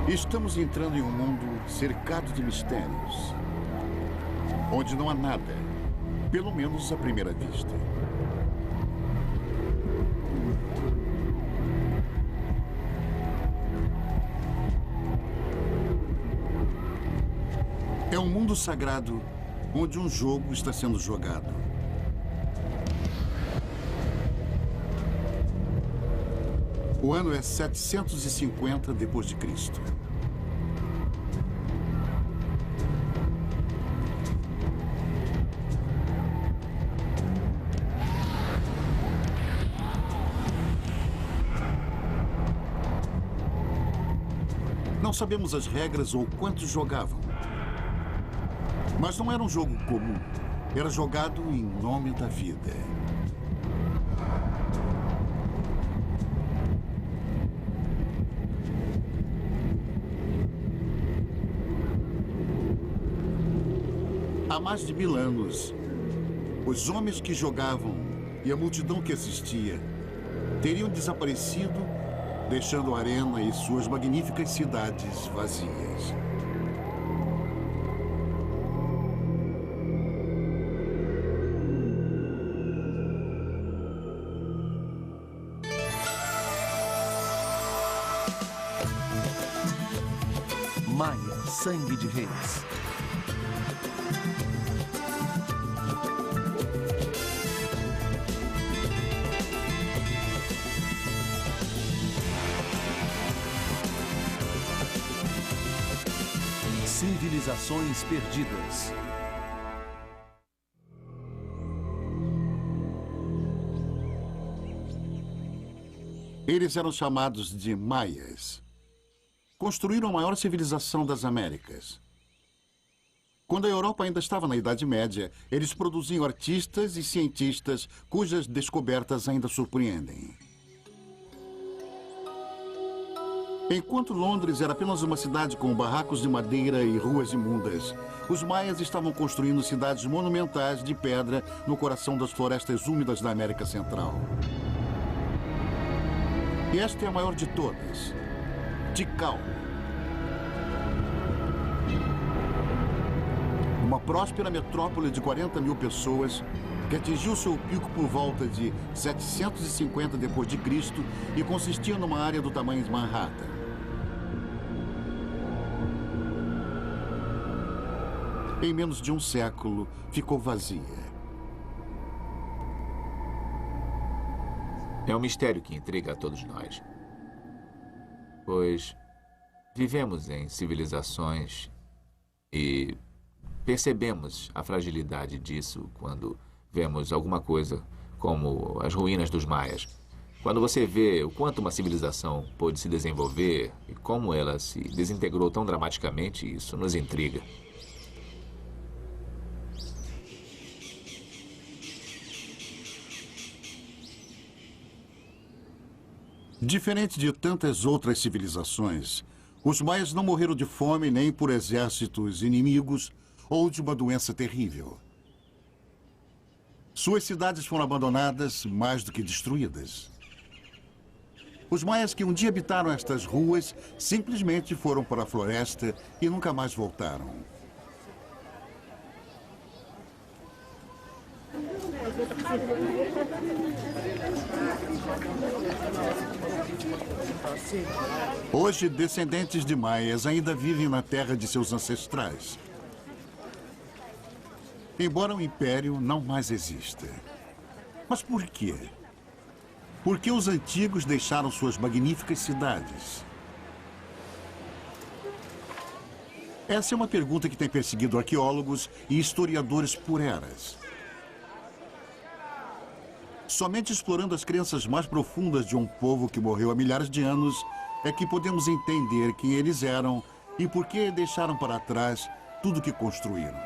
Estamos entrando em um mundo cercado de mistérios, onde não há nada, pelo menos à primeira vista. É um mundo sagrado onde um jogo está sendo jogado. O ano é 750 depois de Cristo. Não sabemos as regras ou quantos jogavam. Mas não era um jogo comum. Era jogado em nome da vida. Há mais de 1000 anos, os homens que jogavam e a multidão que assistia teriam desaparecido, deixando a arena e suas magníficas cidades vazias. Maia, Sangue de Reis. Civilizações perdidas. Eles eram chamados de Maias. Construíram a maior civilização das Américas. Quando a Europa ainda estava na Idade Média, eles produziam artistas e cientistas cujas descobertas ainda surpreendem. Enquanto Londres era apenas uma cidade com barracos de madeira e ruas imundas, os maias estavam construindo cidades monumentais de pedra no coração das florestas úmidas da América Central. E esta é a maior de todas, Tikal. Uma próspera metrópole de 40 mil pessoas que atingiu seu pico por volta de 750 depois de Cristo e consistia numa área do tamanho de Manhattan. Em menos de um século, ficou vazia. É um mistério que intriga a todos nós. Pois vivemos em civilizações e percebemos a fragilidade disso quando vemos alguma coisa como as ruínas dos maias. Quando você vê o quanto uma civilização pôde se desenvolver e como ela se desintegrou tão dramaticamente, isso nos intriga. Diferente de tantas outras civilizações, os maias não morreram de fome nem por exércitos inimigos ou de uma doença terrível. Suas cidades foram abandonadas mais do que destruídas. Os maias que um dia habitaram estas ruas simplesmente foram para a floresta e nunca mais voltaram. Hoje, descendentes de maias ainda vivem na terra de seus ancestrais. Embora o império não mais exista. Mas por quê? Por que os antigos deixaram suas magníficas cidades? Essa é uma pergunta que tem perseguido arqueólogos e historiadores por eras. Somente explorando as crenças mais profundas de um povo que morreu há milhares de anos é que podemos entender quem eles eram e por que deixaram para trás tudo o que construíram.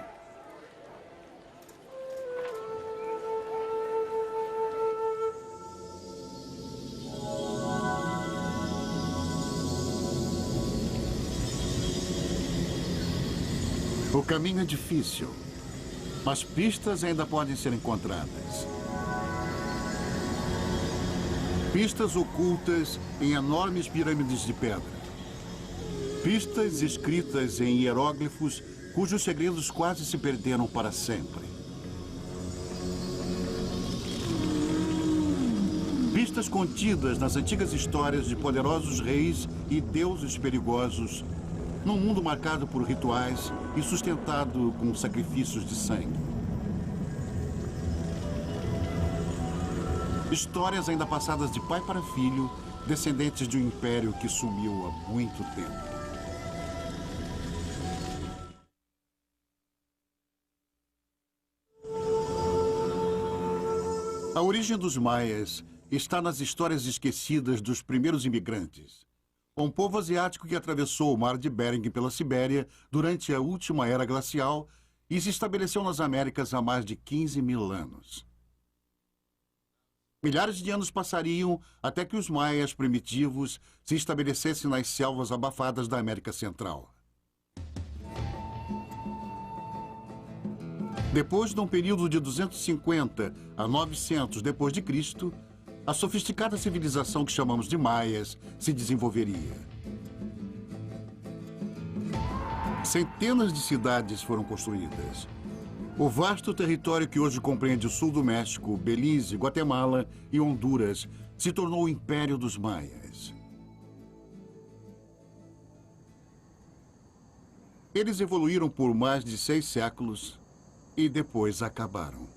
O caminho é difícil, mas pistas ainda podem ser encontradas. Pistas ocultas em enormes pirâmides de pedra. Pistas escritas em hieróglifos cujos segredos quase se perderam para sempre. Pistas contidas nas antigas histórias de poderosos reis e deuses perigosos, num mundo marcado por rituais e sustentado com sacrifícios de sangue. Histórias ainda passadas de pai para filho, descendentes de um império que sumiu há muito tempo. A origem dos maias está nas histórias esquecidas dos primeiros imigrantes. Um povo asiático que atravessou o mar de Bering pela Sibéria durante a última era glacial e se estabeleceu nas Américas há mais de 15 mil anos. Milhares de anos passariam até que os maias primitivos se estabelecessem nas selvas abafadas da América Central. Depois de um período de 250 a 900 depois de Cristo, a sofisticada civilização que chamamos de maias se desenvolveria. Centenas de cidades foram construídas. O vasto território que hoje compreende o sul do México, Belize, Guatemala e Honduras se tornou o Império dos Maias. Eles evoluíram por mais de 6 séculos e depois acabaram.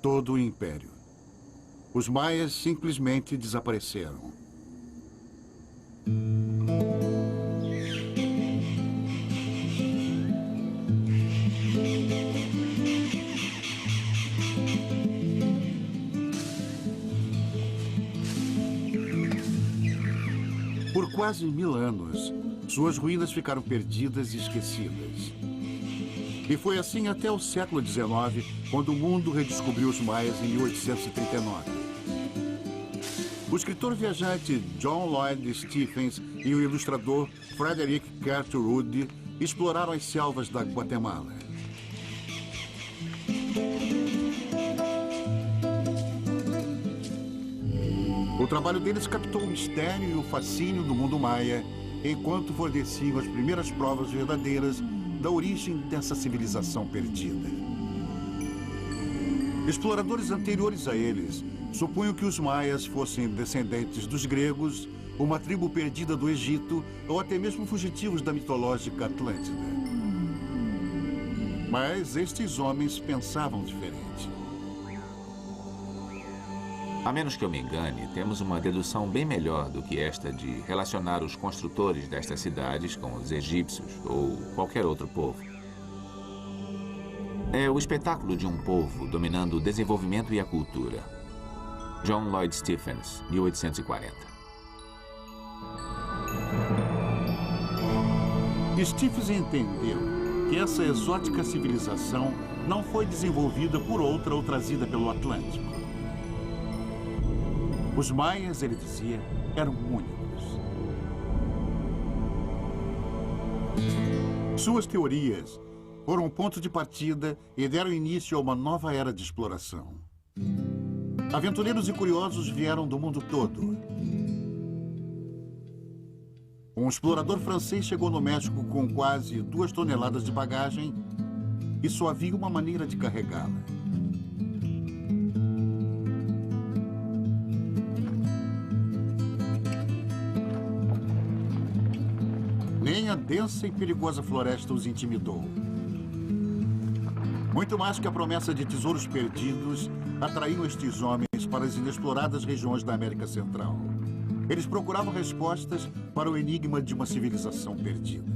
Todo o império. Os maias simplesmente desapareceram. Por quase 1000 anos, suas ruínas ficaram perdidas e esquecidas. E foi assim até o século XIX, quando o mundo redescobriu os maias em 1839. O escritor viajante John Lloyd Stephens e o ilustrador Frederick Cartwright exploraram as selvas da Guatemala. O trabalho deles captou o mistério e o fascínio do mundo maia, enquanto forneciam as primeiras provas verdadeiras da origem dessa civilização perdida. Exploradores anteriores a eles supunham que os maias fossem descendentes dos gregos, uma tribo perdida do Egito ou até mesmo fugitivos da mitológica Atlântida. Mas estes homens pensavam diferente. A menos que eu me engane, temos uma dedução bem melhor do que esta de relacionar os construtores destas cidades com os egípcios ou qualquer outro povo. É o espetáculo de um povo dominando o desenvolvimento e a cultura. John Lloyd Stephens, 1840. Stephens entendeu que essa exótica civilização não foi desenvolvida por outra ou trazida pelo Atlântico. Os maias, ele dizia, eram únicos. Suas teorias foram um ponto de partida e deram início a uma nova era de exploração. Aventureiros e curiosos vieram do mundo todo. Um explorador francês chegou no México com quase 2 toneladas de bagagem e só havia uma maneira de carregá-la. Nem a densa e perigosa floresta os intimidou. Muito mais que a promessa de tesouros perdidos, atraíam estes homens para as inexploradas regiões da América Central. Eles procuravam respostas para o enigma de uma civilização perdida.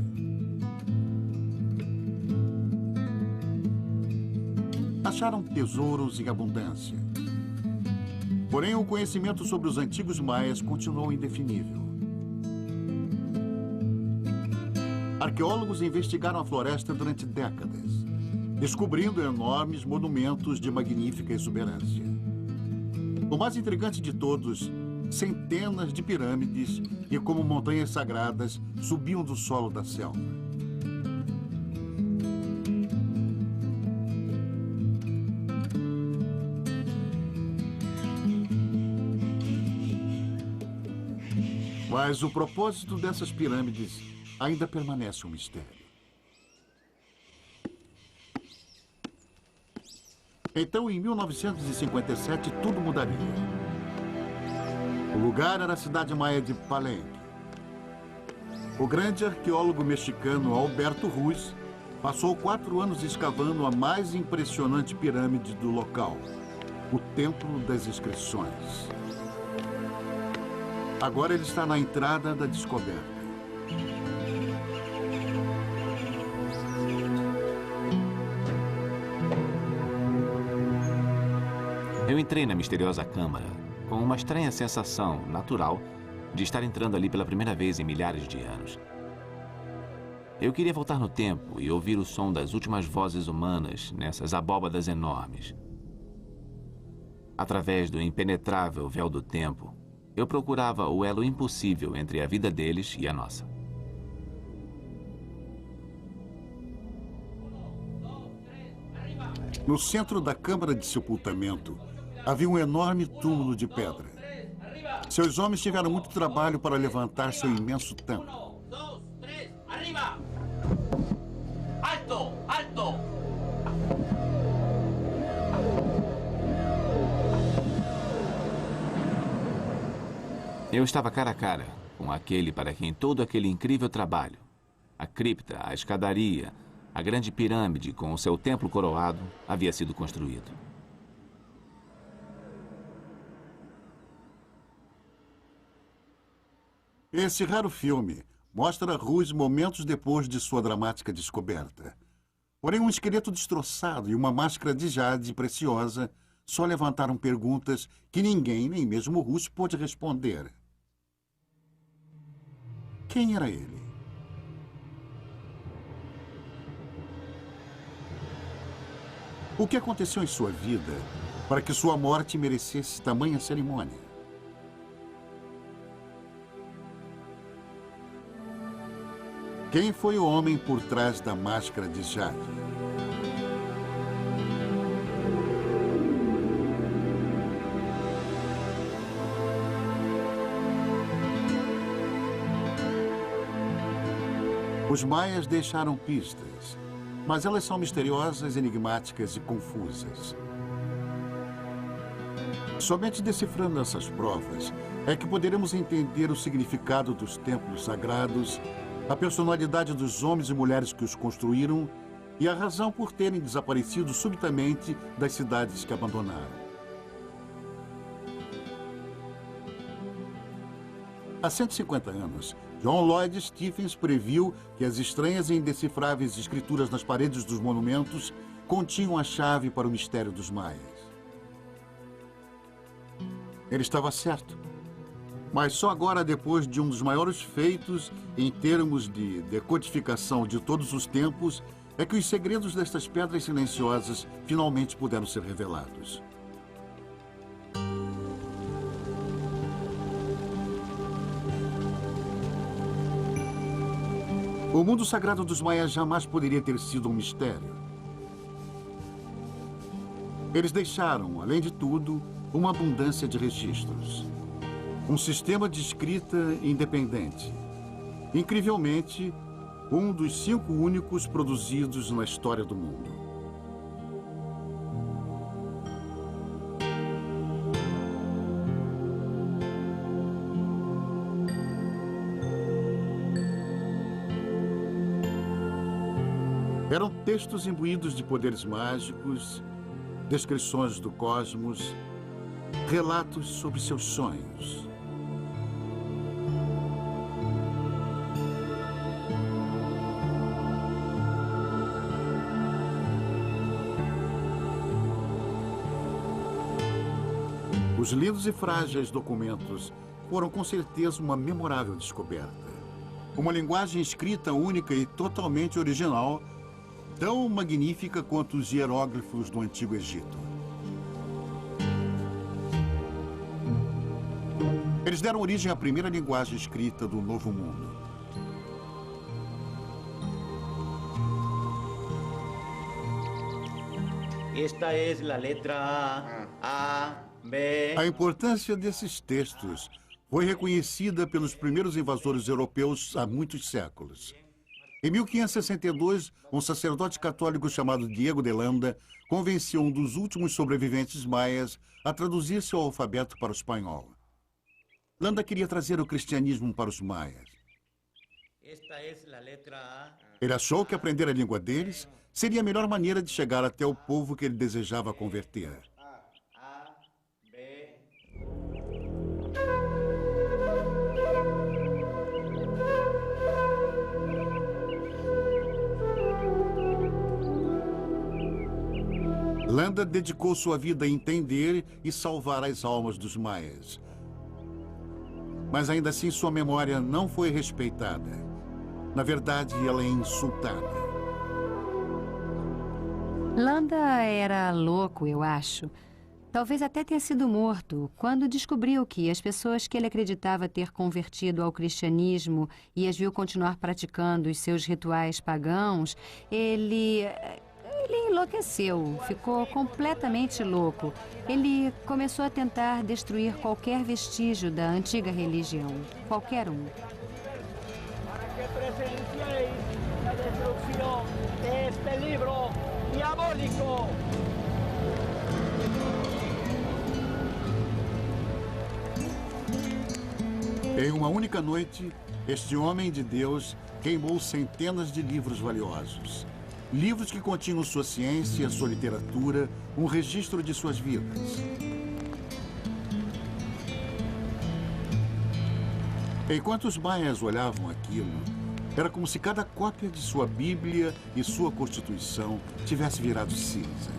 Acharam tesouros em abundância. Porém, o conhecimento sobre os antigos maias continuou indefinível. Arqueólogos investigaram a floresta durante décadas, descobrindo enormes monumentos de magnífica exuberância. O mais intrigante de todos, centenas de pirâmides que, como montanhas sagradas, subiam do solo da selva. Mas o propósito dessas pirâmides ainda permanece um mistério. Então, em 1957, tudo mudaria. O lugar era a cidade maia de Palenque. O grande arqueólogo mexicano Alberto Ruiz passou 4 anos escavando a mais impressionante pirâmide do local, o Templo das Inscrições. Agora ele está na entrada da descoberta. Eu entrei na misteriosa câmara com uma estranha sensação natural de estar entrando ali pela primeira vez em milhares de anos. Eu queria voltar no tempo e ouvir o som das últimas vozes humanas nessas abóbadas enormes. Através do impenetrável véu do tempo, eu procurava o elo impossível entre a vida deles e a nossa. No centro da câmara de sepultamento, havia um enorme túmulo de pedra. Seus homens tiveram muito trabalho para levantar seu imenso templo. 1, 2, 3, arriba! Alto, alto! Eu estava cara a cara com aquele para quem todo aquele incrível trabalho, a cripta, a escadaria, a grande pirâmide com o seu templo coroado, havia sido construído. Esse raro filme mostra Ruiz momentos depois de sua dramática descoberta. Porém, um esqueleto destroçado e uma máscara de jade preciosa só levantaram perguntas que ninguém, nem mesmo Ruiz, pôde responder. Quem era ele? O que aconteceu em sua vida para que sua morte merecesse tamanha cerimônia? Quem foi o homem por trás da máscara de jade? Os maias deixaram pistas, mas elas são misteriosas, enigmáticas e confusas. Somente decifrando essas provas é que poderemos entender o significado dos templos sagrados, a personalidade dos homens e mulheres que os construíram e a razão por terem desaparecido subitamente das cidades que abandonaram. Há 150 anos, John Lloyd Stephens previu que as estranhas e indecifráveis escrituras nas paredes dos monumentos continham a chave para o mistério dos maias. Ele estava certo. Mas só agora, depois de um dos maiores feitos em termos de decodificação de todos os tempos, é que os segredos destas pedras silenciosas finalmente puderam ser revelados. O mundo sagrado dos maias jamais poderia ter sido um mistério. Eles deixaram, além de tudo, uma abundância de registros. Um sistema de escrita independente. Incrivelmente, um dos 5 únicos produzidos na história do mundo. Eram textos imbuídos de poderes mágicos, descrições do cosmos, relatos sobre seus sonhos. Os lindos e frágeis documentos foram com certeza uma memorável descoberta. Uma linguagem escrita única e totalmente original, tão magnífica quanto os hieróglifos do Antigo Egito. Eles deram origem à primeira linguagem escrita do Novo Mundo. Esta es la letra A, B. A importância desses textos foi reconhecida pelos primeiros invasores europeus há muitos séculos. Em 1562, um sacerdote católico chamado Diego de Landa convenceu um dos últimos sobreviventes maias a traduzir seu alfabeto para o espanhol. Landa queria trazer o cristianismo para os maias. Esta es la letra A. Ele achou que aprender a língua deles seria a melhor maneira de chegar até o povo que ele desejava converter. A, B. Landa dedicou sua vida a entender e salvar as almas dos maias. Mas ainda assim sua memória não foi respeitada. Na verdade, ela é insultada. Landa era louco, eu acho. Talvez até tenha sido morto quando descobriu que as pessoas que ele acreditava ter convertido ao cristianismo e as viu continuar praticando os seus rituais pagãos, ele enlouqueceu, ficou completamente louco. Ele começou a tentar destruir qualquer vestígio da antiga religião, qualquer um. Para que presenciéis la destrucción de este libro diabólico. Em uma única noite, este homem de Deus queimou centenas de livros valiosos. Livros que continham sua ciência, sua literatura, um registro de suas vidas. Enquanto os maias olhavam aquilo, era como se cada cópia de sua Bíblia e sua Constituição tivesse virado cinza.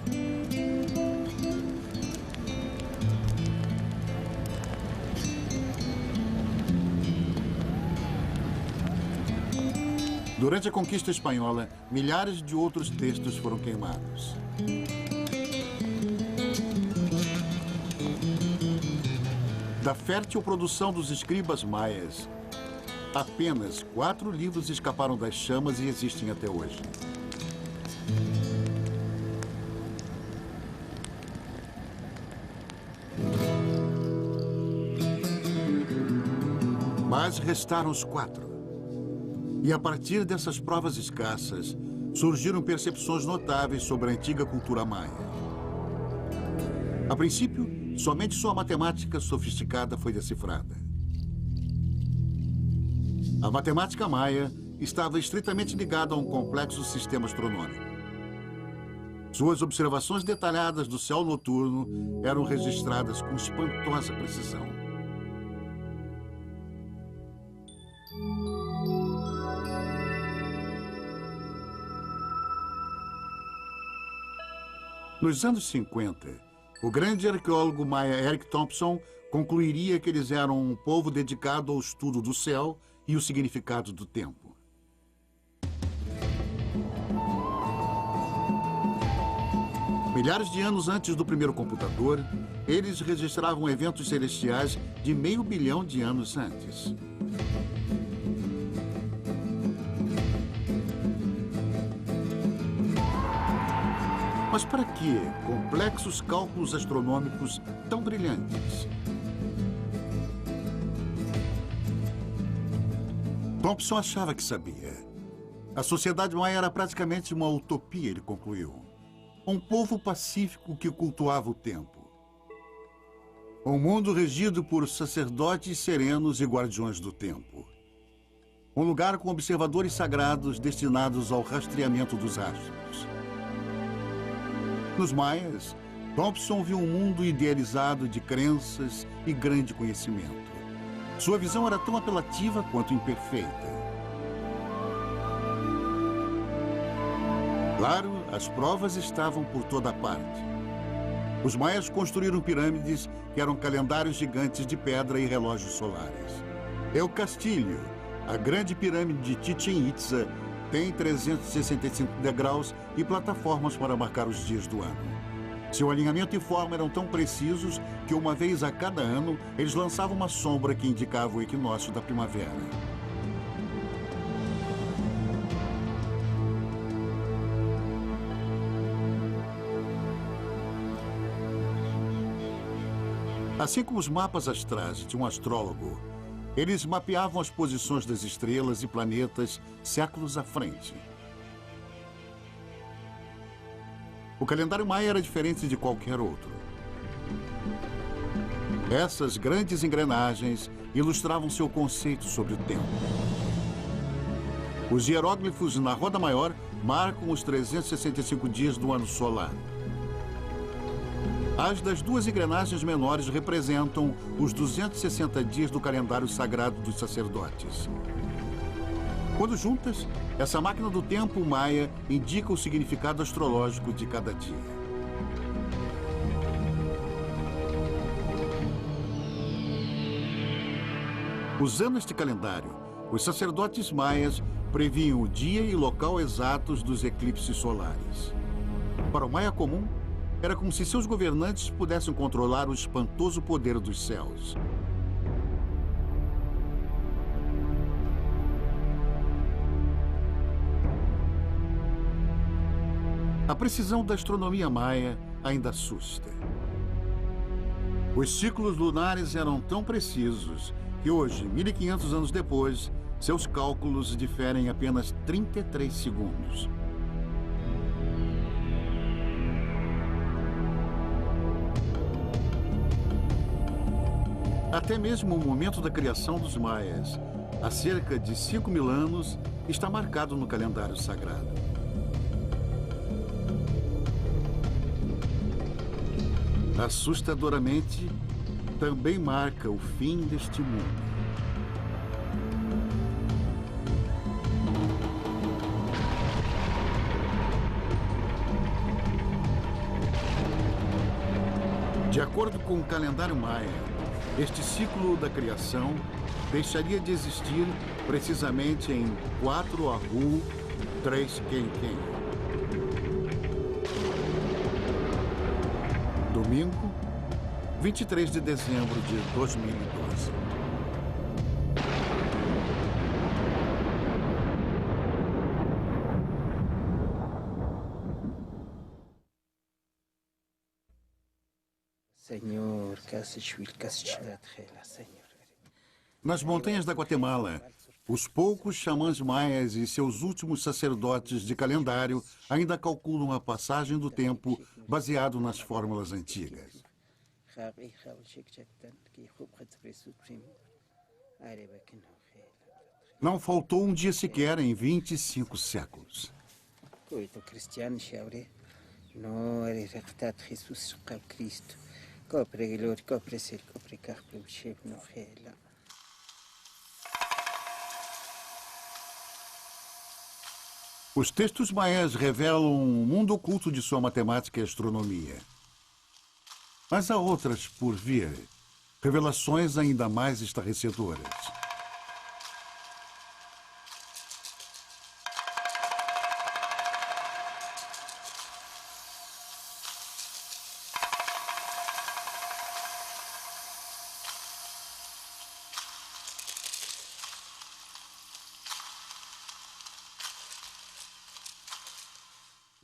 Durante a conquista espanhola, milhares de outros textos foram queimados. Da fértil produção dos escribas maias, apenas 4 livros escaparam das chamas e existem até hoje. Mas restaram os 4. E a partir dessas provas escassas, surgiram percepções notáveis sobre a antiga cultura maia. A princípio, somente sua matemática sofisticada foi decifrada. A matemática maia estava estritamente ligada a um complexo sistema astronômico. Suas observações detalhadas do céu noturno eram registradas com espantosa precisão. Nos anos 50, o grande arqueólogo maia Eric Thompson concluiria que eles eram um povo dedicado ao estudo do céu e o significado do tempo. Milhares de anos antes do primeiro computador, eles registravam eventos celestiais de 500 milhão de anos antes. Mas para que complexos cálculos astronômicos tão brilhantes? Thompson achava que sabia. A sociedade maia era praticamente uma utopia, ele concluiu. Um povo pacífico que cultuava o tempo. Um mundo regido por sacerdotes serenos e guardiões do tempo. Um lugar com observadores sagrados destinados ao rastreamento dos astros. Nos maias, Thompson viu um mundo idealizado de crenças e grande conhecimento. Sua visão era tão apelativa quanto imperfeita. Claro, as provas estavam por toda parte. Os maias construíram pirâmides que eram calendários gigantes de pedra e relógios solares. El Castillo, a grande pirâmide de Chichén Itzá, tem 365 degraus e plataformas para marcar os dias do ano. Seu alinhamento e forma eram tão precisos que uma vez a cada ano eles lançavam uma sombra que indicava o equinócio da primavera. Assim como os mapas astrais de um astrólogo, eles mapeavam as posições das estrelas e planetas séculos à frente. O calendário maia era diferente de qualquer outro. Essas grandes engrenagens ilustravam seu conceito sobre o tempo. Os hieróglifos na roda maior marcam os 365 dias do ano solar. As das duas engrenagens menores representam os 260 dias do calendário sagrado dos sacerdotes. Quando juntas, essa máquina do tempo maia indica o significado astrológico de cada dia. Usando este calendário, os sacerdotes maias previam o dia e local exatos dos eclipses solares. Para o maia comum, era como se seus governantes pudessem controlar o espantoso poder dos céus. A precisão da astronomia maia ainda assusta. Os ciclos lunares eram tão precisos que hoje, 1500 anos depois, seus cálculos diferem apenas 33 segundos. Até mesmo o momento da criação dos maias, há cerca de 5.000 anos, está marcado no calendário sagrado. Assustadoramente, também marca o fim deste mundo. De acordo com o calendário maia, este ciclo da criação deixaria de existir precisamente em 4 Ahu 3 Quenquem. Domingo, 23 de dezembro de 2012. Senhor, Senhor. Nas montanhas da Guatemala, os poucos xamãs maias e seus últimos sacerdotes de calendário ainda calculam a passagem do tempo baseado nas fórmulas antigas. Não faltou um dia sequer em 25 séculos. Os textos maias revelam um mundo oculto de sua matemática e astronomia. Mas há outras por vir, revelações ainda mais estarrecedoras.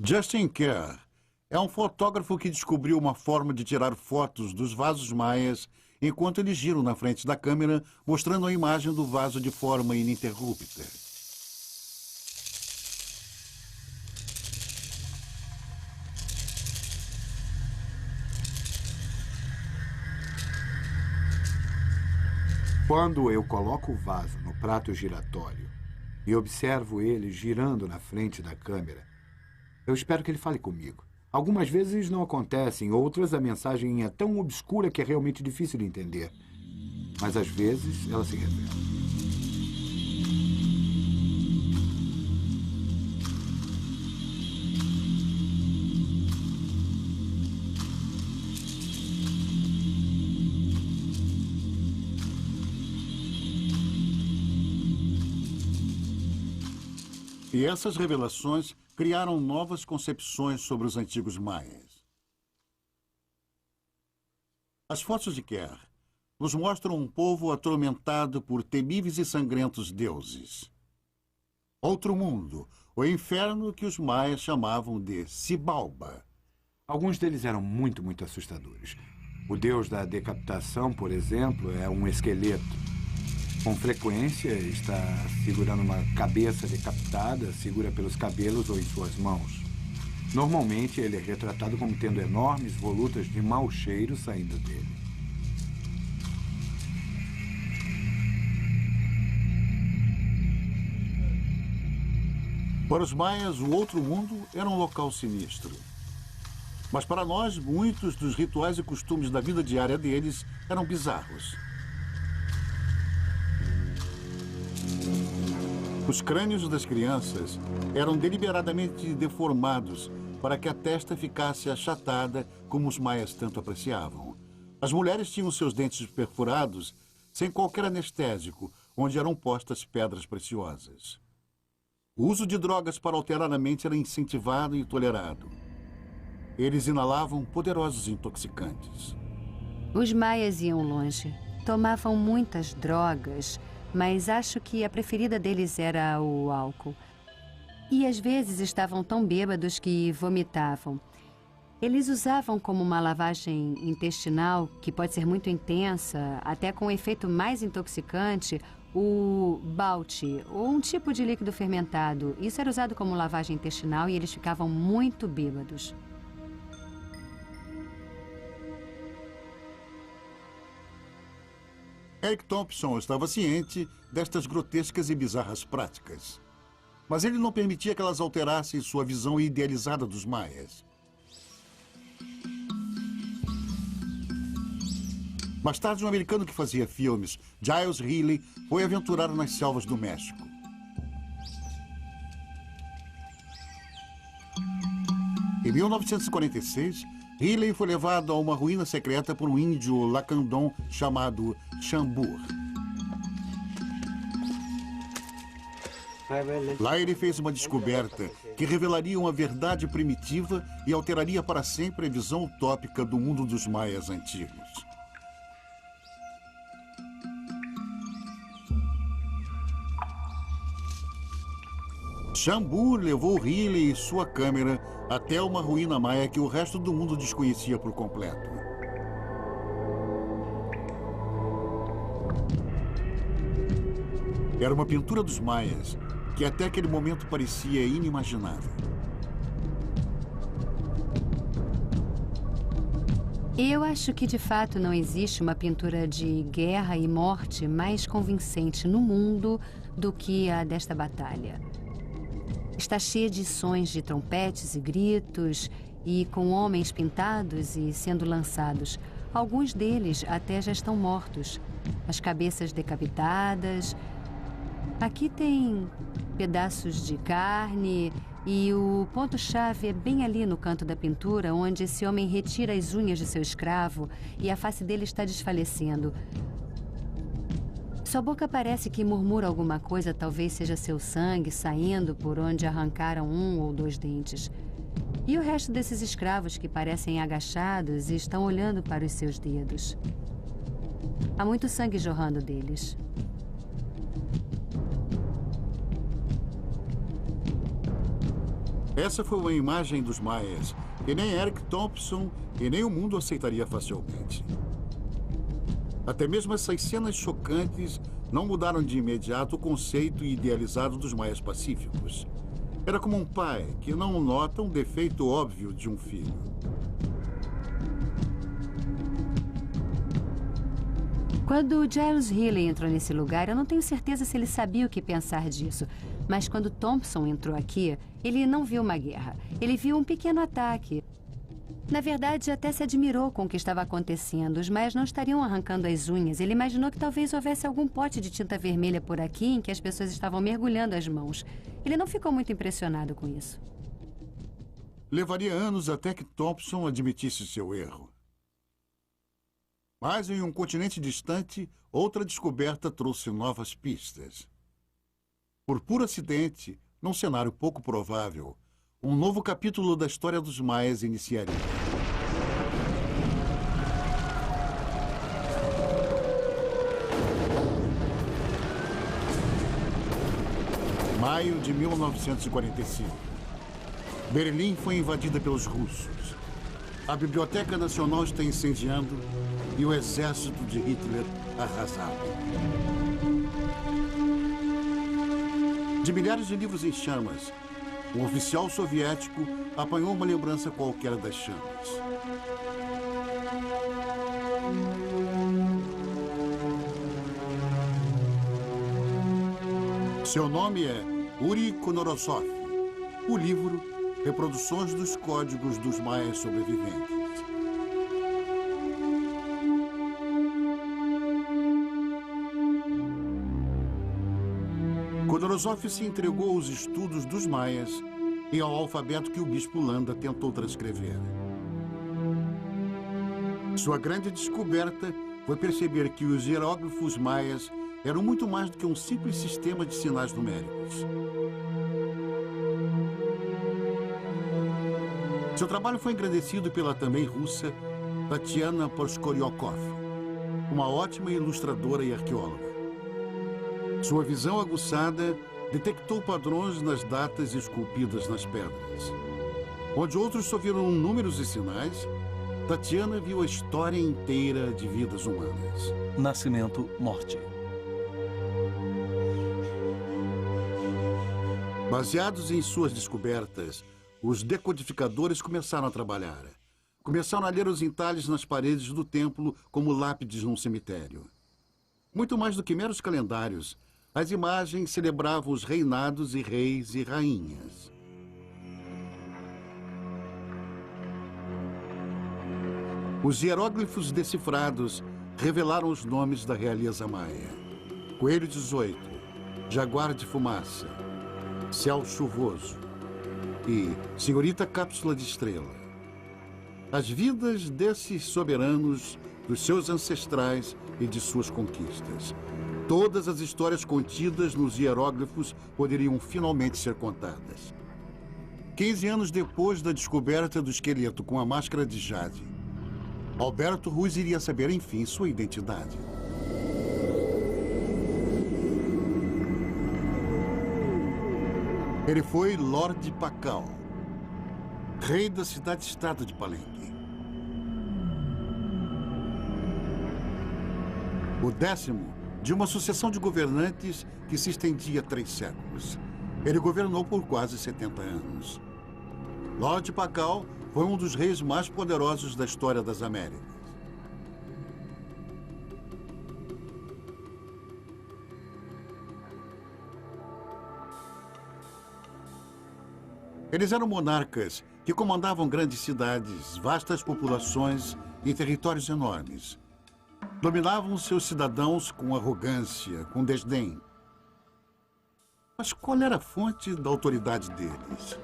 Justin Kerr é um fotógrafo que descobriu uma forma de tirar fotos dos vasos maias enquanto eles giram na frente da câmera, mostrando a imagem do vaso de forma ininterrupta. Quando eu coloco o vaso no prato giratório e observo ele girando na frente da câmera, eu espero que ele fale comigo. Algumas vezes não acontecem, outras a mensagem é tão obscura que é realmente difícil de entender. Mas às vezes ela se revela. E essas revelações criaram novas concepções sobre os antigos maias. As fotos de Kerr nos mostram um povo atormentado por temíveis e sangrentos deuses. Outro mundo, o inferno que os maias chamavam de Xibalba. Alguns deles eram muito assustadores. O deus da decapitação, por exemplo, é um esqueleto. Com frequência, está segurando uma cabeça decapitada, segura pelos cabelos ou em suas mãos. Normalmente, ele é retratado como tendo enormes volutas de mau cheiro saindo dele. Para os maias, o outro mundo era um local sinistro. Mas para nós, muitos dos rituais e costumes da vida diária deles eram bizarros. Os crânios das crianças eram deliberadamente deformados para que a testa ficasse achatada, como os maias tanto apreciavam. As mulheres tinham seus dentes perfurados sem qualquer anestésico, onde eram postas pedras preciosas. O uso de drogas para alterar a mente era incentivado e tolerado. Eles inalavam poderosos intoxicantes. Os maias iam longe. Tomavam muitas drogas, mas acho que a preferida deles era o álcool. E às vezes estavam tão bêbados que vomitavam. Eles usavam como uma lavagem intestinal, que pode ser muito intensa, até com um efeito mais intoxicante, o balti, ou um tipo de líquido fermentado. Isso era usado como lavagem intestinal e eles ficavam muito bêbados. Eric Thompson estava ciente destas grotescas e bizarras práticas. Mas ele não permitia que elas alterassem sua visão idealizada dos maias. Mais tarde, um americano que fazia filmes, Giles Healy, foi aventurar nas selvas do México. Em 1946, Healy foi levado a uma ruína secreta por um índio lacandon chamado Chambur. Lá ele fez uma descoberta que revelaria uma verdade primitiva e alteraria para sempre a visão utópica do mundo dos maias antigos. Chambur levou Healy e sua câmera até uma ruína maia que o resto do mundo desconhecia por completo. Era uma pintura dos maias que até aquele momento parecia inimaginável. Eu acho que de fato não existe uma pintura de guerra e morte mais convincente no mundo do que a desta batalha. Está cheia de sons de trompetes e gritos, e com homens pintados e sendo lançados. Alguns deles até já estão mortos, as cabeças decapitadas. Aqui tem pedaços de carne, e o ponto-chave é bem ali no canto da pintura, onde esse homem retira as unhas de seu escravo e a face dele está desfalecendo. Sua boca parece que murmura alguma coisa, talvez seja seu sangue saindo por onde arrancaram um ou dois dentes. E o resto desses escravos que parecem agachados e estão olhando para os seus dedos. Há muito sangue jorrando deles. Essa foi uma imagem dos maias que nem Eric Thompson e nem o mundo aceitaria facilmente. Até mesmo essas cenas chocantes não mudaram de imediato o conceito idealizado dos maias pacíficos. Era como um pai que não nota um defeito óbvio de um filho. Quando Giles Healy entrou nesse lugar, eu não tenho certeza se ele sabia o que pensar disso. Mas quando Thompson entrou aqui, ele não viu uma guerra. Ele viu um pequeno ataque. Na verdade, até se admirou com o que estava acontecendo. Os maias não estariam arrancando as unhas. Ele imaginou que talvez houvesse algum pote de tinta vermelha por aqui em que as pessoas estavam mergulhando as mãos. Ele não ficou muito impressionado com isso. Levaria anos até que Thompson admitisse seu erro. Mas em um continente distante, outra descoberta trouxe novas pistas. Por puro acidente, num cenário pouco provável, um novo capítulo da história dos maias iniciaria. Maio de 1945. Berlim foi invadida pelos russos. A Biblioteca Nacional está incendiando e o exército de Hitler arrasado. De milhares de livros em chamas, um oficial soviético apanhou uma lembrança qualquer das chamas. Seu nome é Uri Konorosov. O livro, Reproduções dos Códigos dos Maias Sobreviventes. Konorosov se entregou aos estudos dos maias e ao alfabeto que o bispo Landa tentou transcrever. Sua grande descoberta foi perceber que os hieróglifos maias eram muito mais do que um simples sistema de sinais numéricos. Seu trabalho foi engrandecido pela também russa Tatiana Poskoryokov, uma ótima ilustradora e arqueóloga. Sua visão aguçada detectou padrões nas datas esculpidas nas pedras. Onde outros só viram números e sinais, Tatiana viu a história inteira de vidas humanas. Nascimento, morte. Baseados em suas descobertas, os decodificadores começaram a trabalhar. Começaram a ler os entalhes nas paredes do templo como lápides num cemitério. Muito mais do que meros calendários, as imagens celebravam os reinados e reis e rainhas. Os hieróglifos decifrados revelaram os nomes da realeza maia. Coelho 18, Jaguar de Fumaça, Céu Chuvoso e Senhorita Cápsula de Estrela. As vidas desses soberanos, dos seus ancestrais e de suas conquistas. Todas as histórias contidas nos hieróglifos poderiam finalmente ser contadas. 15 anos depois da descoberta do esqueleto com a máscara de jade, Alberto Ruiz iria saber, enfim, sua identidade. Ele foi Lorde Pakal, rei da cidade-estado de Palenque. O 10º de uma sucessão de governantes que se estendia 3 séculos. Ele governou por quase 70 anos. Lorde Pakal foi um dos reis mais poderosos da história das Américas. Eles eram monarcas que comandavam grandes cidades, vastas populações e territórios enormes. Dominavam seus cidadãos com arrogância, com desdém. Mas qual era a fonte da autoridade deles?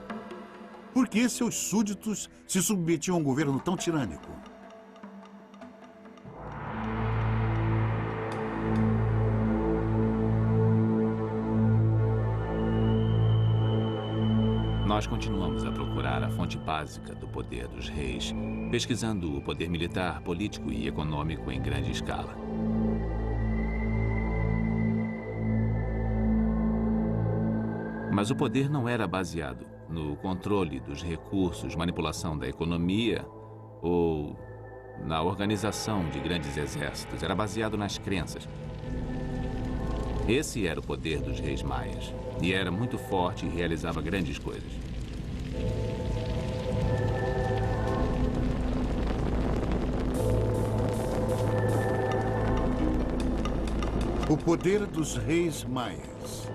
Por que seus súditos se submetiam a um governo tão tirânico? Nós continuamos a procurar a fonte básica do poder dos reis, pesquisando o poder militar, político e econômico em grande escala. Mas o poder não era baseado no controle dos recursos, manipulação da economia ou na organização de grandes exércitos. Era baseado nas crenças. Esse era o poder dos reis maias. E era muito forte e realizava grandes coisas. O poder dos reis maias.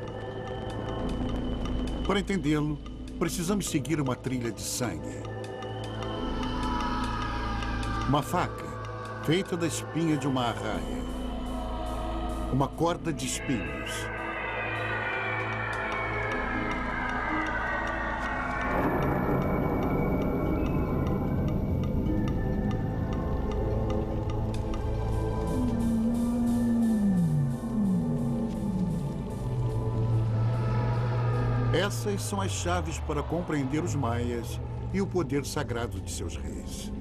Para entendê-lo, precisamos seguir uma trilha de sangue. Uma faca feita da espinha de uma arraia. Uma corda de espinhos. Essas são as chaves para compreender os maias e o poder sagrado de seus reis.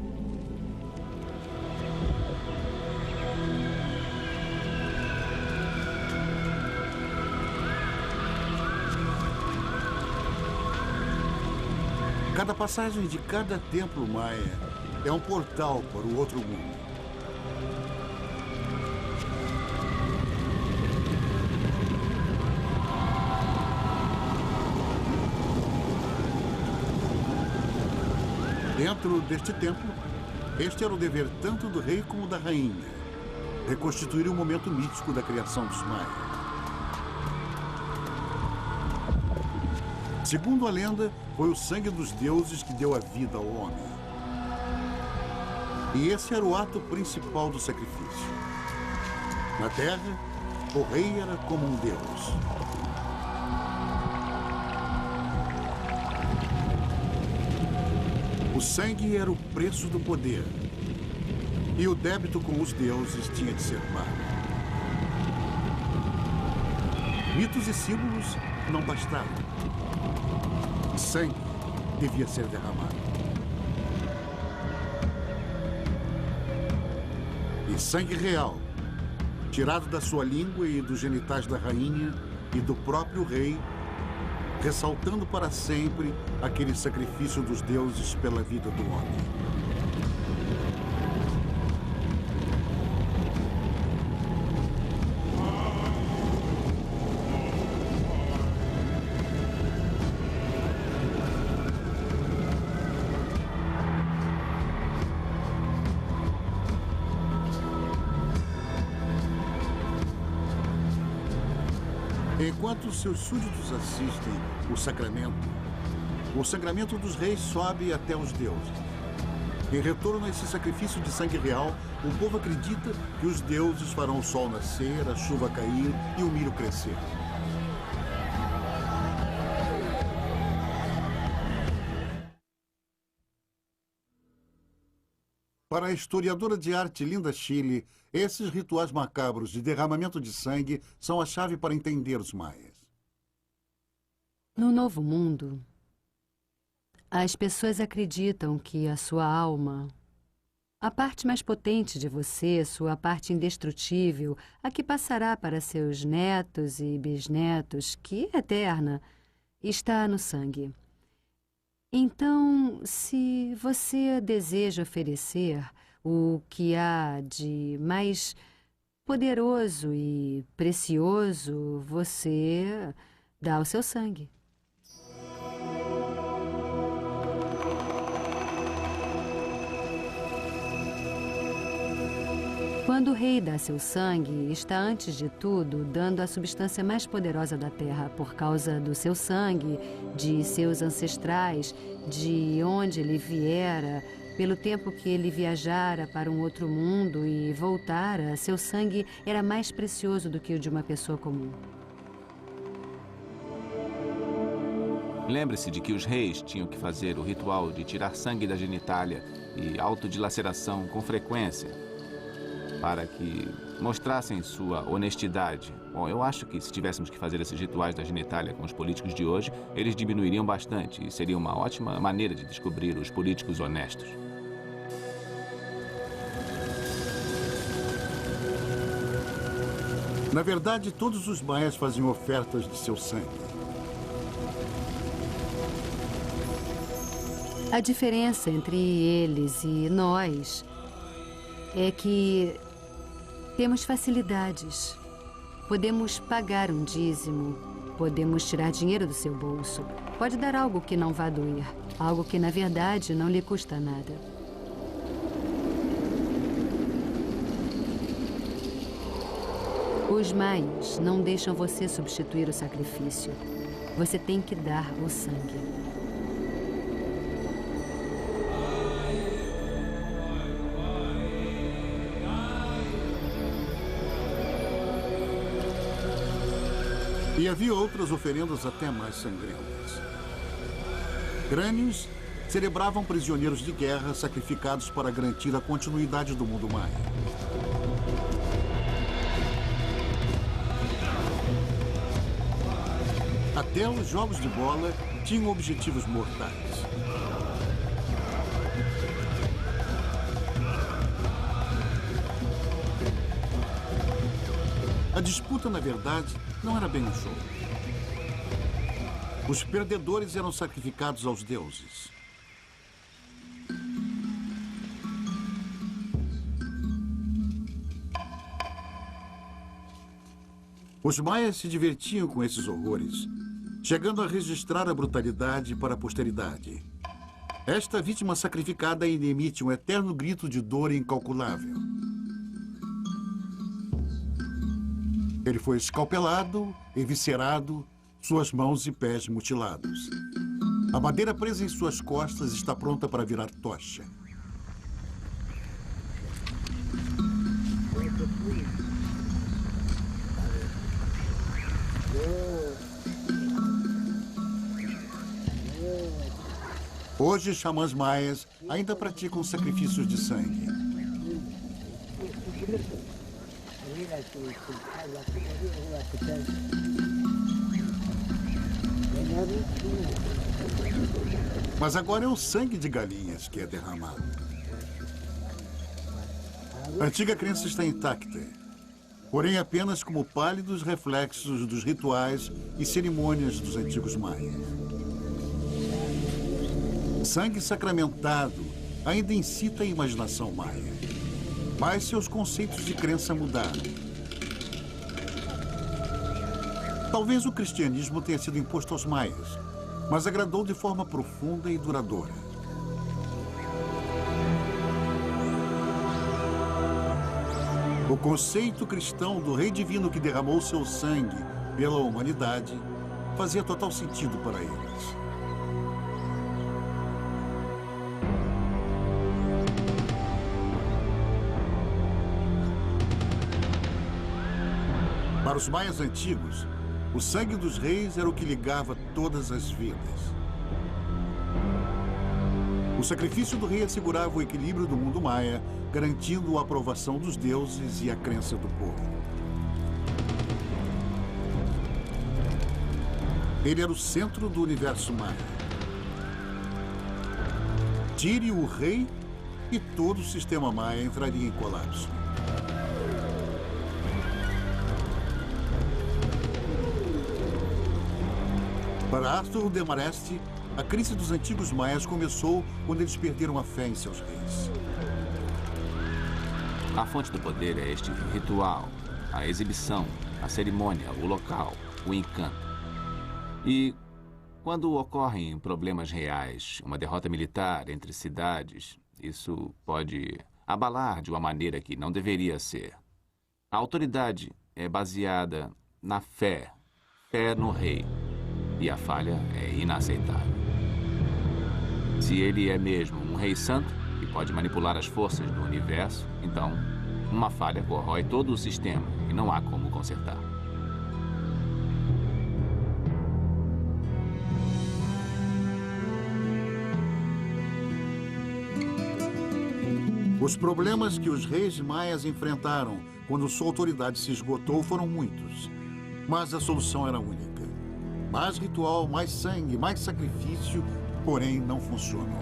Cada passagem de cada templo maia é um portal para o outro mundo. Dentro deste templo, este era o dever tanto do rei como da rainha: reconstituir o momento mítico da criação dos maias. Segundo a lenda, foi o sangue dos deuses que deu a vida ao homem. E esse era o ato principal do sacrifício. Na terra, o rei era como um deus. O sangue era o preço do poder. E o débito com os deuses tinha de ser pago. Mitos e símbolos não bastavam. Sangue devia ser derramado. E sangue real, tirado da sua língua e dos genitais da rainha e do próprio rei, ressaltando para sempre aquele sacrifício dos deuses pela vida do homem. Enquanto seus súditos assistem o sangramento dos reis sobe até os deuses. Em retorno a esse sacrifício de sangue real, o povo acredita que os deuses farão o sol nascer, a chuva cair e o milho crescer. Para a historiadora de arte Linda Chile, esses rituais macabros de derramamento de sangue são a chave para entender os maias. No Novo Mundo, as pessoas acreditam que a sua alma, a parte mais potente de você, sua parte indestrutível, a que passará para seus netos e bisnetos, que é eterna, está no sangue. Então, se você deseja oferecer o que há de mais poderoso e precioso, você dá o seu sangue. Quando o rei dá seu sangue, está antes de tudo dando a substância mais poderosa da terra por causa do seu sangue, de seus ancestrais, de onde ele viera, pelo tempo que ele viajara para um outro mundo e voltara, seu sangue era mais precioso do que o de uma pessoa comum. Lembre-se de que os reis tinham que fazer o ritual de tirar sangue da genitália e autodilaceração com frequência, para que mostrassem sua honestidade. Bom, eu acho que se tivéssemos que fazer esses rituais da genitália com os políticos de hoje, eles diminuiriam bastante e seria uma ótima maneira de descobrir os políticos honestos. Na verdade, todos os maias faziam ofertas de seu sangue. A diferença entre eles e nós é que temos facilidades. Podemos pagar um dízimo, podemos tirar dinheiro do seu bolso. Pode dar algo que não vá doer, algo que, na verdade, não lhe custa nada. Os maias não deixam você substituir o sacrifício. Você tem que dar o sangue. E havia outras oferendas até mais sangrentas. Crânios celebravam prisioneiros de guerra sacrificados para garantir a continuidade do mundo maia. Até os jogos de bola tinham objetivos mortais. A disputa, na verdade, não era bem um jogo. Os perdedores eram sacrificados aos deuses. Os maias se divertiam com esses horrores, chegando a registrar a brutalidade para a posteridade. Esta vítima sacrificada ainda emite um eterno grito de dor incalculável. Ele foi escalpelado, eviscerado, suas mãos e pés mutilados. A madeira presa em suas costas está pronta para virar tocha. Hoje, xamãs maias ainda praticam sacrifícios de sangue. Mas agora é o sangue de galinhas que é derramado. A antiga crença está intacta, porém apenas como pálidos reflexos dos rituais e cerimônias dos antigos maias. Sangue sacramentado ainda incita a imaginação maia, mas seus conceitos de crença mudaram. Talvez o cristianismo tenha sido imposto aos maias, mas agradou de forma profunda e duradoura. O conceito cristão do rei divino que derramou seu sangue pela humanidade fazia total sentido para eles. Para os maias antigos, o sangue dos reis era o que ligava todas as vidas. O sacrifício do rei assegurava o equilíbrio do mundo maia, garantindo a aprovação dos deuses e a crença do povo. Ele era o centro do universo maia. Tire o rei e todo o sistema maia entraria em colapso. Para Arthur Demarest, a crise dos antigos maias começou quando eles perderam a fé em seus reis. A fonte do poder é este ritual, a exibição, a cerimônia, o local, o encanto. E quando ocorrem problemas reais, uma derrota militar entre cidades, isso pode abalar de uma maneira que não deveria ser. A autoridade é baseada na fé, fé no rei. E a falha é inaceitável. Se ele é mesmo um rei santo, que pode manipular as forças do universo, então uma falha corrói todo o sistema e não há como consertar. Os problemas que os reis maias enfrentaram quando sua autoridade se esgotou foram muitos, mas a solução era única. Mais ritual, mais sangue, mais sacrifício, porém não funcionou.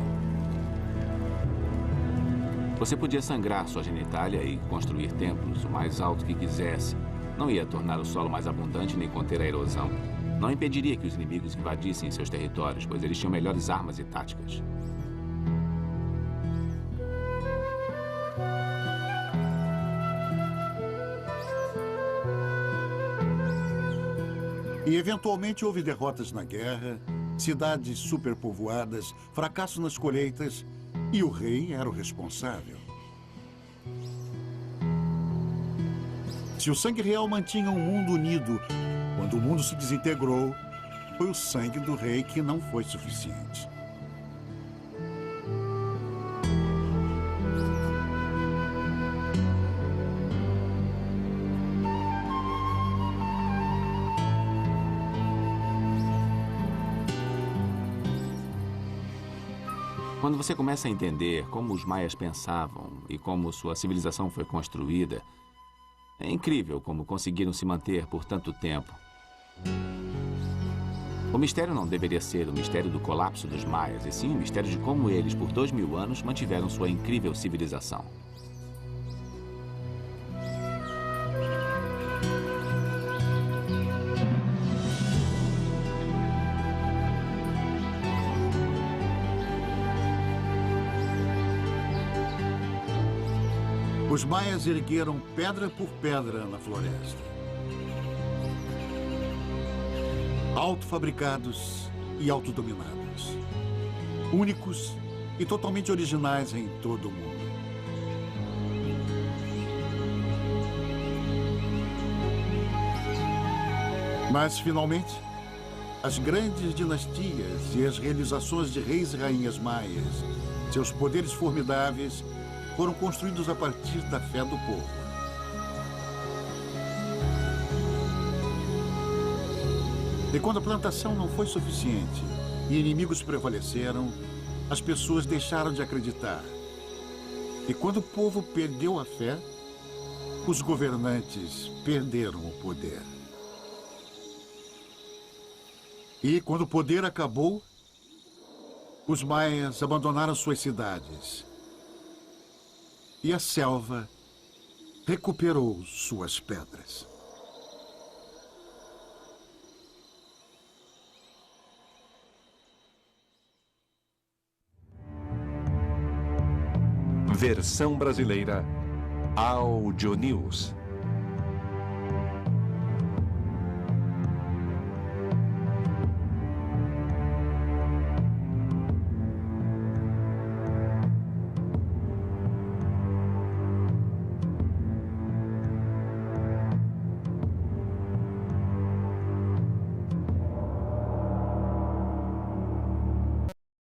Você podia sangrar sua genitália e construir templos o mais alto que quisesse. Não ia tornar o solo mais abundante nem conter a erosão. Não impediria que os inimigos invadissem seus territórios, pois eles tinham melhores armas e táticas. E eventualmente houve derrotas na guerra, cidades superpovoadas, fracasso nas colheitas, e o rei era o responsável. Se o sangue real mantinha um mundo unido, quando o mundo se desintegrou, foi o sangue do rei que não foi suficiente. Quando você começa a entender como os maias pensavam e como sua civilização foi construída, é incrível como conseguiram se manter por tanto tempo. O mistério não deveria ser o mistério do colapso dos maias, e sim o mistério de como eles, por 2000 anos, mantiveram sua incrível civilização. Os maias ergueram pedra por pedra na floresta. autofabricados e autodominados. Únicos e totalmente originais em todo o mundo. Mas, finalmente, as grandes dinastias e as realizações de reis e rainhas maias, seus poderes formidáveis, foram construídos a partir da fé do povo. E quando a plantação não foi suficiente e inimigos prevaleceram, as pessoas deixaram de acreditar. E quando o povo perdeu a fé, os governantes perderam o poder. E quando o poder acabou, os maias abandonaram suas cidades. E a selva recuperou suas pedras. Versão brasileira Audio News.